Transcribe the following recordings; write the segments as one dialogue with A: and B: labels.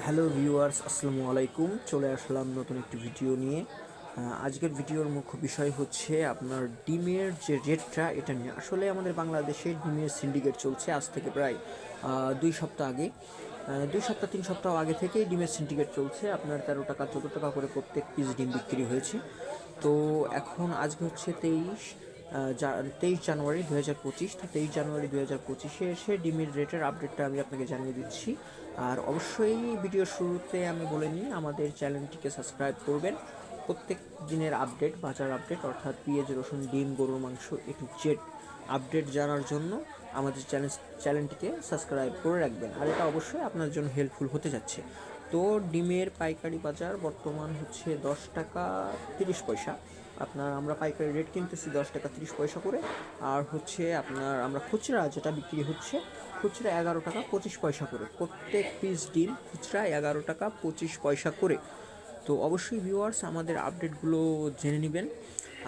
A: Hello viewers, আসসালামু আলাইকুম। চলে আসলাম নতুন একটি ভিডিও নিয়ে। আজকের ভিডিওর মুখ্য বিষয় হচ্ছে আপনার ডিমের যে রেটটা এটা নিয়ে। আসলে আমাদের বাংলাদেশে ডিমের সিন্ডিকেট চলছে আজ থেকে প্রায় 2 সপ্তাহ আগে। 2 সপ্তাহ 3 সপ্তাহ আগে থেকেই ডিমের সিন্ডিকেট চলছে। আপনার 13 টাকা 14 টাকা করে প্রত্যেক পিস ডিম বিক্রি হয়েছে। তো এখন আজকে হচ্ছে 23 জানুয়ারি 2025। তো 23 জানুয়ারি 2025 এসে ডিমের রেটের আপডেটটা আমি আপনাকে জানিয়ে দিচ্ছি। আর অবশ্যই ভিডিওর শুরুতে আমি বলে নিই, আমাদের চ্যানেলটিকে সাবস্ক্রাইব করবেন। প্রত্যেক দিনের আপডেট, বাজার আপডেট অর্থাৎ পেঁয়াজ, রসুন, ডিম, গরুর মাংস A to Z আপডেট জানার জন্য আমাদের চ্যানেলটিকে সাবস্ক্রাইব করে রাখবেন। আর এটা অবশ্যই আপনার জন্য হেল্পফুল হতে যাচ্ছে। তো ডিমের পাইকারি বাজার বর্তমান হচ্ছে 10 টাকা 30 পয়সা। আমরা পাইকারি রেট কিনতেছি 10 টাকা 30 পয়সা করে। আর হচ্ছে আমরা খুচরা যেটা বিক্রি হচ্ছে, খুচরা 11 টাকা 25 পয়সা করে। প্রত্যেক পিস ডিম খুচরা 11 টাকা 25 পয়সা করে। তো অবশ্যই ভিউয়ার্স আমাদের আপডেটগুলো জেনে নেবেন।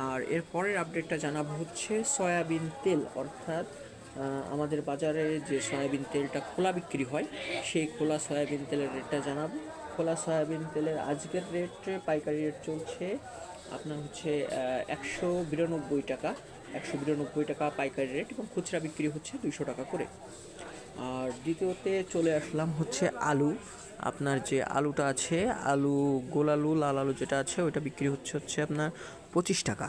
A: আর এর পরের আপডেটটা জানাবো হচ্ছে সয়াবিন তেল, অর্থাৎ আমাদের বাজারে যে সয়াবিন তেলটা খোলা বিক্রি হয়, সেই খোলা সয়াবিন তেলের রেটটা জানাবো। খোলা সয়াবিন তেলের আজকের রেট, পাইকারি রেট চলছে আপনার হচ্ছে 192 টাকা। 192 টাকা পাইকারি রেট, এবং খুচরা বিক্রি হচ্ছে 200 টাকা করে। আর দ্বিতীয়তে চলে আসলাম হচ্ছে আলু। আপনার যে আলুটা আছে, আলু গোল আলু, লাল আলু যেটা আছে, ওইটা বিক্রি হচ্ছে আপনার 25 টাকা।